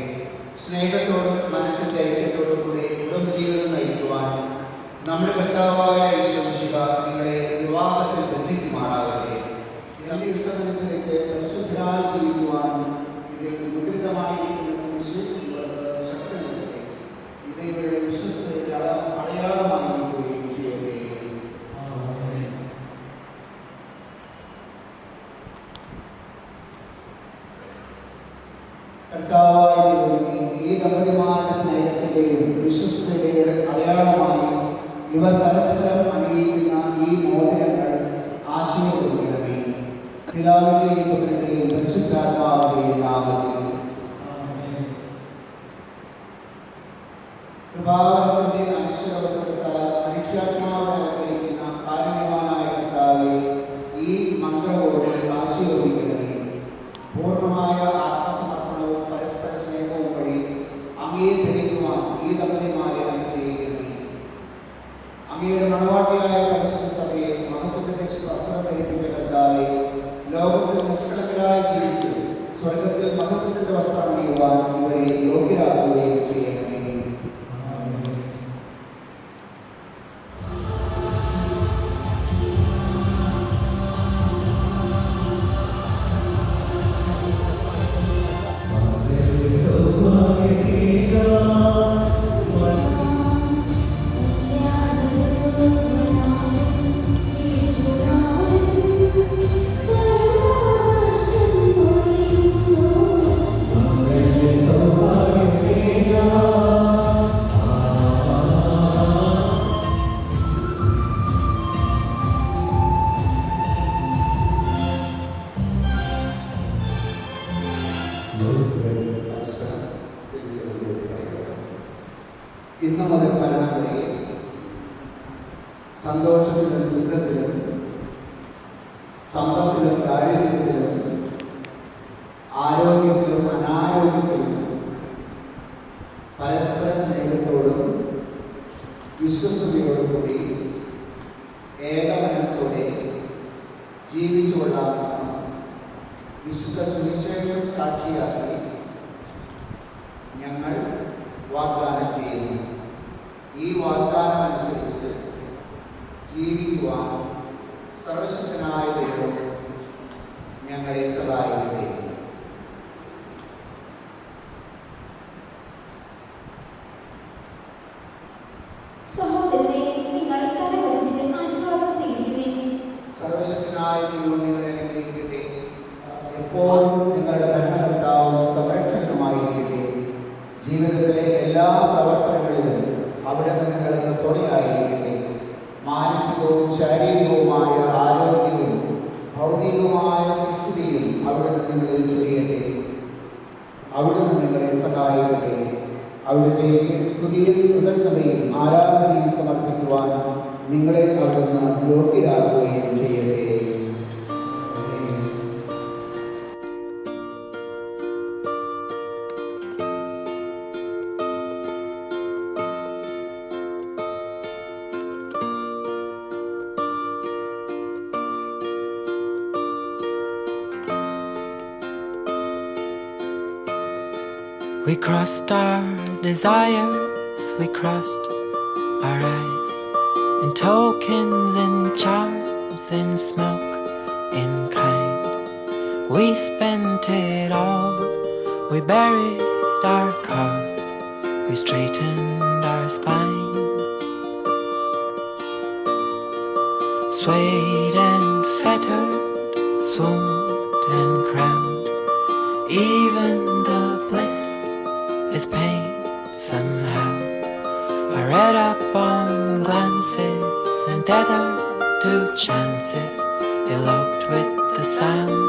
സ്നേഹത്തോടും മനസ്സിന്റെ ഐക്യത്തോടും കൂടി കുടുംബജീവിതം നയിക്കുവാൻ നമ്മുടെ കർത്താവായ യേശുമിശിഹ നിങ്ങളെ വിവാഹത്തിൽ ബന്ധിക്കുമാറാകട്ടെ. ഇതിന്റെ ഇഷ്ടമനുസരിച്ച് പരിശുദ്ധരായി ജീവിക്കുവാനും ഇതിൽ മുദ്രിതമായിരിക്കുന്ന ശക്തി നൽകട്ടെ. ഇത് ഇവരുടെ വിശ്വസ്തയുടെ അടയാളമായിരിക്കുകയും ചെയ്യട്ടെ. കർത്താവായ ദൈവമേ, ഈ ദമ്പതിമാരുടെ സ്നേഹത്തിന്റെയും വിശ്വസ്തതയുടെ അടയാളമായി ഇവർ പരസ്പരം അണിയിക്കുന്ന ഈ മോതിരങ്ങൾ ആശീർവദിക്കണമേ. പിതാവിന്റെയും പുത്രന്റെയും പരിശുദ്ധാത്മാവിന്റെയും നാമത്തിൽ. കൃപാവരത്തിന്റെ അനിശ്ചിതാവസ്ഥത്താൽ മനുഷ്യാത്മാവിനെ അലങ്കരിക്കുന്ന കാരുണ്യവാനായ കർത്താവെ, ഈ മന്ത്രത്തോടെ ആശീർവദിക്കണമേ. പൂർണ്ണമായ ആത്മസമർപ്പണവും പരസ്പര സ്നേഹവും വഴി അങ്ങയെ ധരിക്കുവാൻ ഈ ദമ്പതിമാരെ അനുഗ്രഹിക്കണമേ. അങ്ങയുടെ മണവാട്ടിയായ പരിശുദ്ധ സഭയെ മഹത്വത്തിന്റെ വസ്ത്രം ധരിപ്പിച്ച കർത്താവെ, ലോകത്തിൽ നിഷ്കളങ്കരായി ജീവിച്ചു സ്വർഗത്തിൽ മഹത്വത്തിന്റെ വസ്ത്രം അണിയുവാൻ ഇവരെ യോഗ്യരാക്കുകയും ചെയ്യണമേ. Yeah. സന്തോഷത്തിലും ദുഃഖത്തിലും, സമ്പത്തിലും ദാരിദ്ര്യത്തിലും, ആരോഗ്യത്തിലും അനാരോഗ്യത്തിലും പരസ്പര സ്നേഹത്തോടും വിശ്വസ്തയോടും കൂടി ഏക മനസ്സോടെ ജീവിച്ചു കൊള്ളാമെന്ന് വിശുദ്ധ സുവിശേഷം സാക്ഷിയാക്കി ഞങ്ങൾ വാഗ്ദാനം ചെയ്യുന്നു. ഈ വാഗ്ദാനം അനുസരിച്ച് ജീവിക്കുവാൻ സർവശക്തനായ ദൈവം ഞങ്ങളെ സഹായിക്കട്ടെ. സഹോദരനെ, നിങ്ങൾ തലവലിച്ച് ആശീർവാദം സ്വീകരിക്കുവിൻ. സർവശക്തനായ ദൈവം നിങ്ങളെ അനുഗ്രഹിക്കട്ടെ. എപ്പോഴും നിങ്ങളുടെ ഭരണകർത്താവും സംരക്ഷകനുമായിരിക്കട്ടെ. ജീവിതത്തിലെ എല്ലാ പ്രവർത്തനങ്ങളിലും അവിടുന്ന് നിങ്ങൾക്ക് തുണയായിരിക്കട്ടെ. മാനസികവും ശാരീരികവുമായ ആരോഗ്യവും ഭൗതികവുമായ സുസ്ഥിതിയും അവിടുന്ന് നിങ്ങളിൽ ചൊരിയട്ടെ. അവിടുന്ന് നിങ്ങളെ സഹായിക്കട്ടെ. അവിടുത്തേക്ക് സ്തുതിയും കൃതജ്ഞതയും ആരാധനയും സമർപ്പിക്കുവാൻ നിങ്ങളെ അവിടുന്ന് യോഗ്യരാക്കുകയും ചെയ്യട്ടെ. We crossed our desires, we crossed our eyes, in tokens, in charms, in smoke, in kind. We spent it all, we buried our cause, we straightened our spine. Swayed and fettered, swooned and crowned, even the bliss is pain somehow. I read up on glances and tethered to chances, eloped with the sound.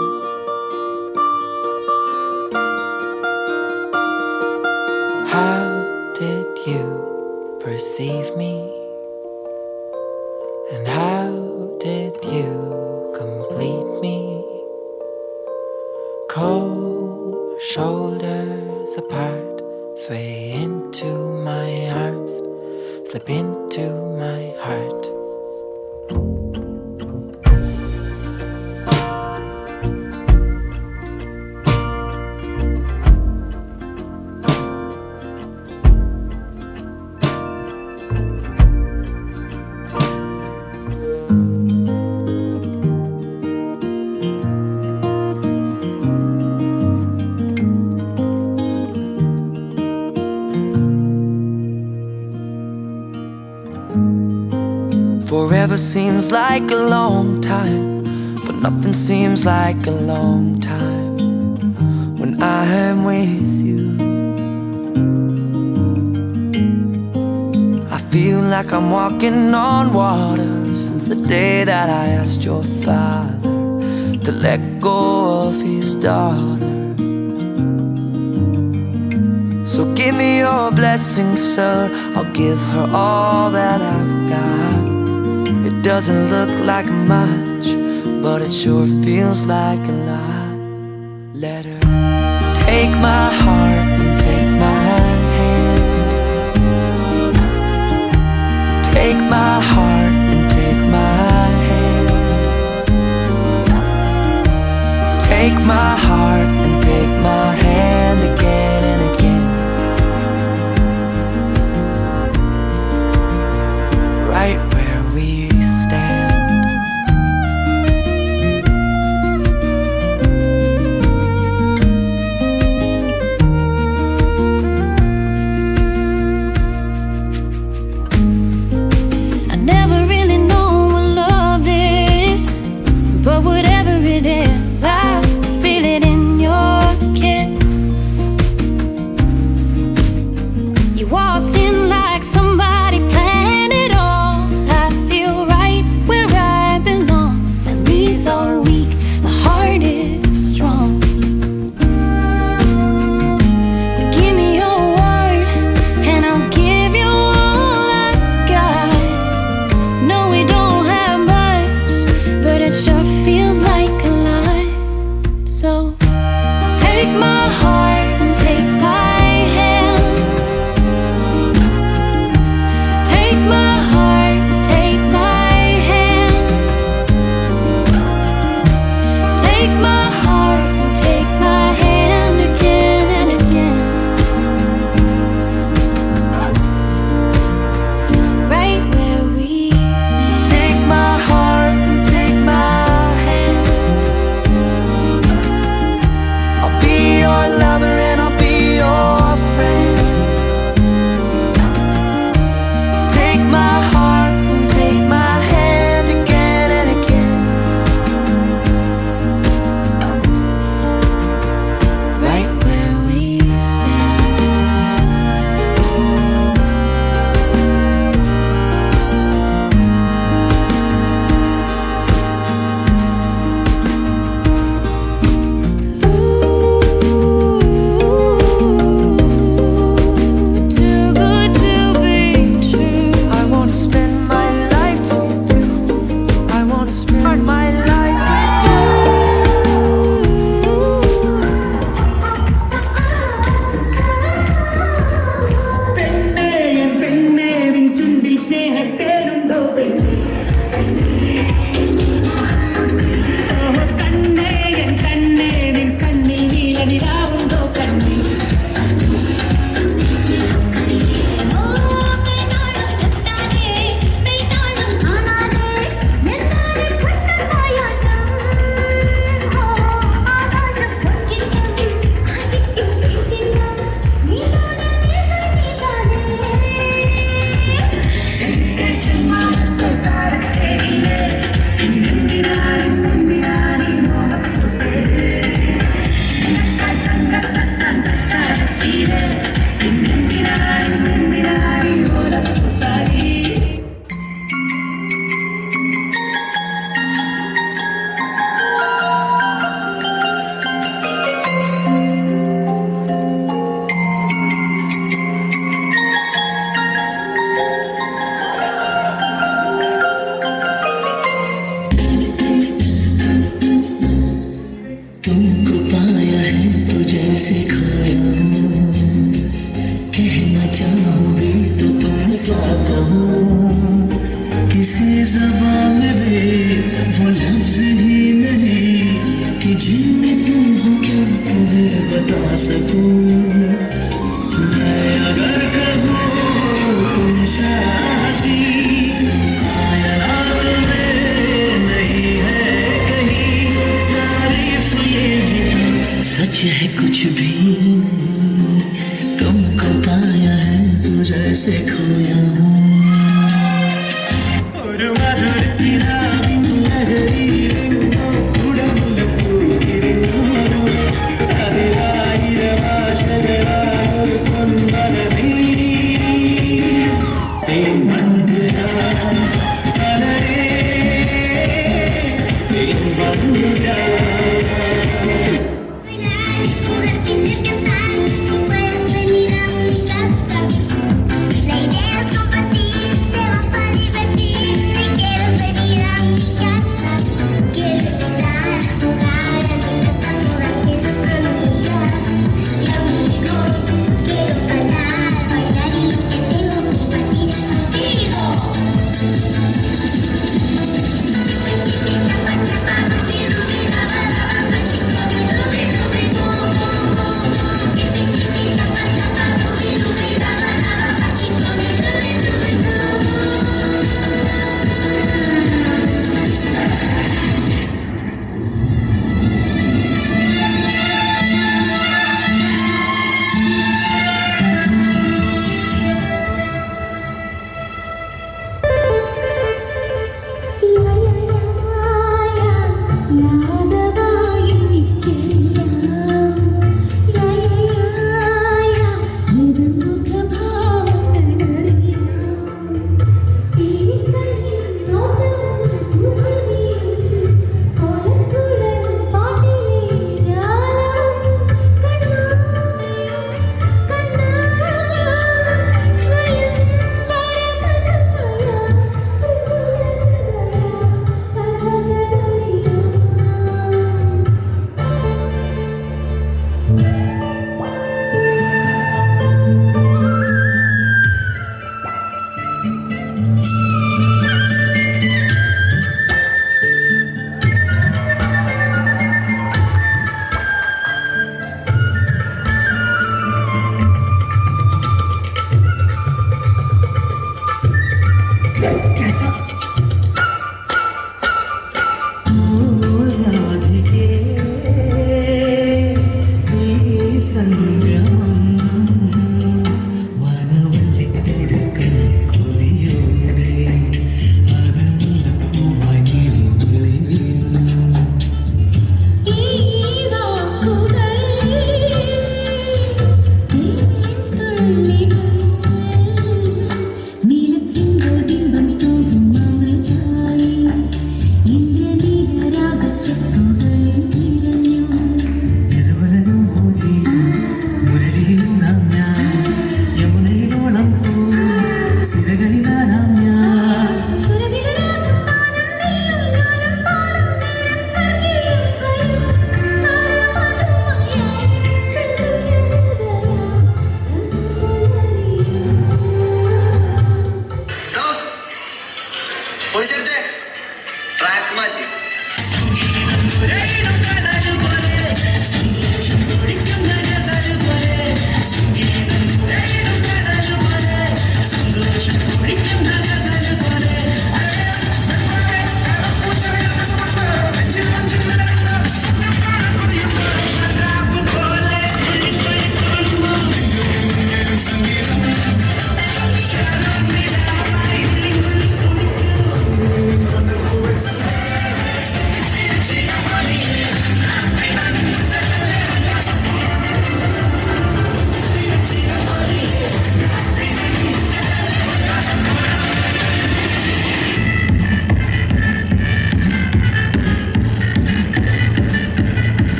How did you perceive me? And how did you complete me? Cold shoulders apart, sway into my arms, slip into my heart. Forever seems like a long time, but nothing seems like a long time when I am with you. I feel like I'm walking on water since the day that I asked your father to let go of his daughter. So give me your blessing, sir, I'll give her all that I've got. It doesn't look like much, but it sure feels like a lot. Let her take my heart and take my hand. Take my heart and take my hand. Take my heart and take my hand again and again. Right where we stand. I never really know what love is, but whatever it is, I feel it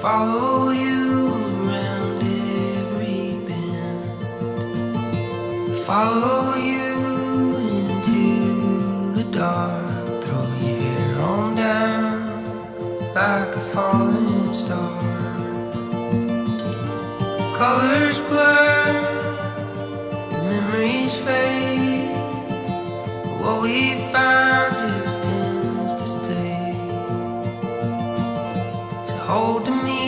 follow you around every bend, follow you into the dark, throw your hair on down like a falling star. Colors blur, memories fade, what we found just tends to stay. So hold to me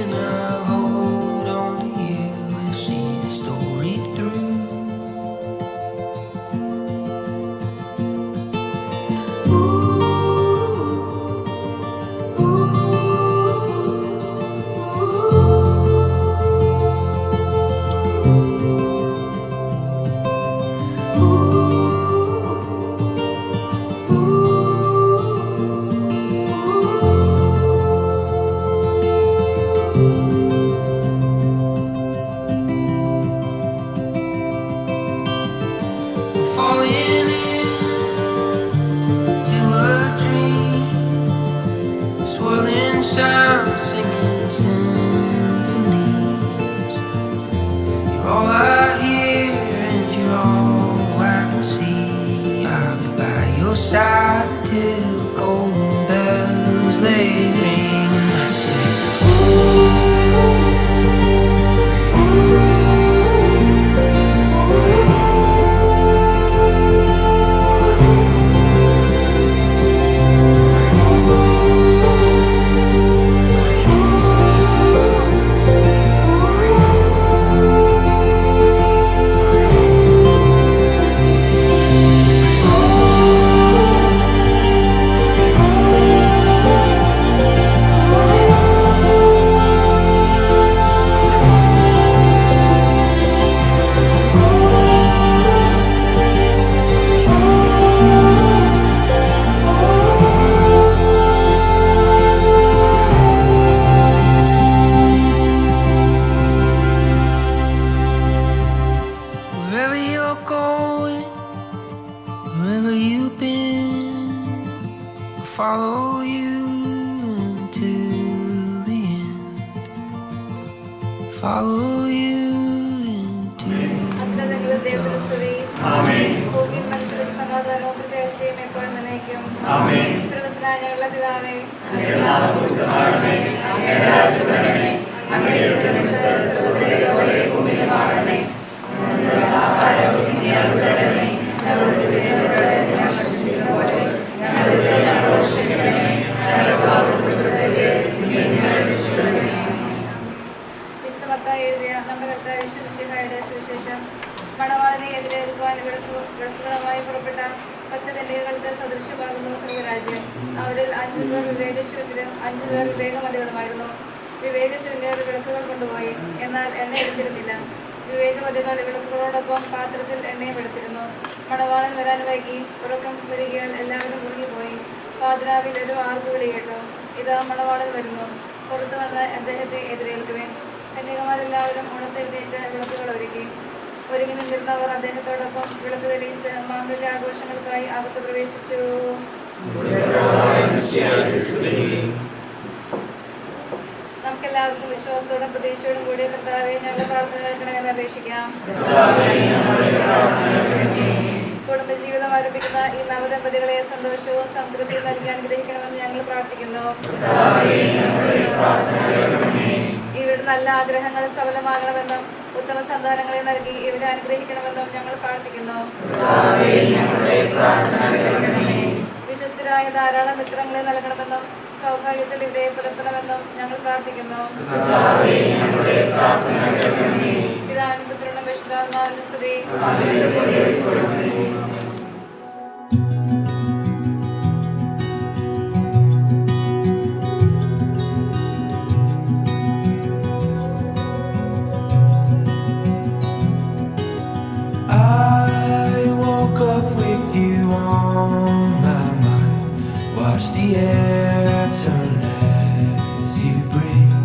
and I'll hold on to you. We'll see the story through. Falling into a dream, swirling sounds, singing symphonies. You're all I hear and you're all I can see. I'll be by your side till golden bells they ring and I say, wherever you're going, wherever you've been, I'll follow you until the end. Follow you until അത്യുന്നതങ്ങളിൽ ദൈവത്തിന് സ്തുതി. ഭൂമിയിൽ മനുഷ്യർക്ക് സമാധാനവും പ്രത്യാശയും എപ്പോഴും നനയിക്കും. സ്വർഗ്ഗസ്ഥനായ ഞങ്ങളുടെ പിതാവേ, അങ്ങയുടെ നാമം പൂജിതമാകണമേ. അങ്ങയുടെ രാജ്യം വരണമേ. അങ്ങയുടെ തിരുമനസ്സ് സ്വർഗ്ഗത്തിലെ പോലെ ഭൂമിയിലുമാകണമേ. ഞങ്ങളുടെ ആഹാരം ഇന്ന് ഞങ്ങൾക്ക് തരണമേ. ഞങ്ങളോട് ചെയ്യുന്നവരോട് ഞങ്ങൾ ക്ഷമിക്കുന്നത് പോലെ ഞങ്ങളുടെ തെറ്റുകൾ ഞങ്ങളോട് ക്ഷമിക്കണമേ. ഞങ്ങളുടെ പാപങ്ങൾ ഉൾപ്പെടുത്തരുതേ. തിന്മയിൽ നിന്ന് ഞങ്ങളെ രക്ഷിക്കണമേ. വിശുദ്ധ മത്തായി എഴുതിയ നമ്മുടെ കർത്താവ് യേശു മിശിഹായുടെ സുവിശേഷം. മണവാളനെ എതിരേൽക്കുവാൻ വിളക്കുകളുമായി പുറപ്പെട്ട 10 കന്യകകൾക്ക് സദൃശ്യമാകുന്നു സ്വർഗ്ഗരാജ്യം. അവരിൽ 5 പേർ വിവേകശൂന്യരും 5 പേർ വിവേകമതികളുമായിരുന്നു. വിവേകശൂന്യർ വിളക്കുകൾ കൊണ്ടുപോയി, എന്നാൽ എണ്ണ എടുത്തിരുന്നില്ല. വിവേകവതികൾ വിളക്കുകളോടൊപ്പം പാത്രത്തിൽ എണ്ണയും എടുത്തിരുന്നു. മണവാളൻ വരാൻ വൈകി. ഉറക്കം വരികയാൽ എല്ലാവരും ഉറങ്ങിപ്പോയി. പാതിരാവിൽ ഒരു ആർപ്പുവിളി കേട്ടു, ഇതാ മണവാളൻ വരുന്നു, പുറത്തു വന്ന് അദ്ദേഹത്തെ എതിരേൽക്കുവേൻ. കന്യകമാരെല്ലാവരും ഉണർത്തെഴുന്നേറ്റ് വിളക്കുകൾ ഒരുങ്ങി നിന്നിരുന്നവർ അദ്ദേഹത്തോടൊപ്പം വിളക്ക് തെളിയിച്ച് മാംഗല്യാഘോഷങ്ങൾക്കായി അകത്ത് പ്രവേശിച്ചു. നമുക്കെല്ലാവർക്കും വിശ്വാസത്തോടും പ്രതീക്ഷയോടും കൂടിയ കർത്താവേ, ഞങ്ങളുടെ പ്രാർത്ഥന കേൾക്കണമെന്ന് അപേക്ഷിക്കാം. കുടുംബജീവിതം ആരംഭിക്കുന്ന ഈ നവദമ്പതികളെ സന്തോഷവും സംതൃപ്തിയും നൽകി അനുഗ്രഹിക്കണമെന്ന് ഞങ്ങൾ പ്രാർത്ഥിക്കുന്നു. ഇവരുടെ നല്ല ആഗ്രഹങ്ങൾ സഫലമാകണമെന്നും ഉത്തമ സന്താനങ്ങളെ നൽകി ഇവരെ അനുഗ്രഹിക്കണമെന്നും ഞങ്ങൾ പ്രാർത്ഥിക്കുന്നു. വിശ്വസ്തരായ ധാരാളം മിത്രങ്ങളെ നൽകണമെന്നും സൗഭാഗ്യത്തിൽ ഇവരെ പുലർത്തണമെന്നും ഞങ്ങൾ പ്രാർത്ഥിക്കുന്നു. പിതാവിനും പുത്രനും പരിശുദ്ധാത്മാവിന്റെ സ്തുതി. I woke up with you on my mind. Watch the air turn as you breathe.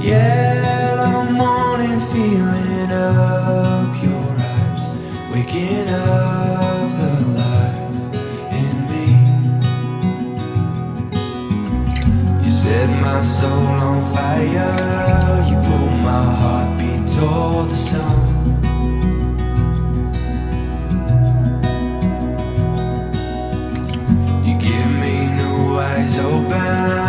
Yeah, I'm morning feeling up your eyes, waking up the life in me. set my soul on fire. You pull my heartbeat toward the sun. You give me new eyes open.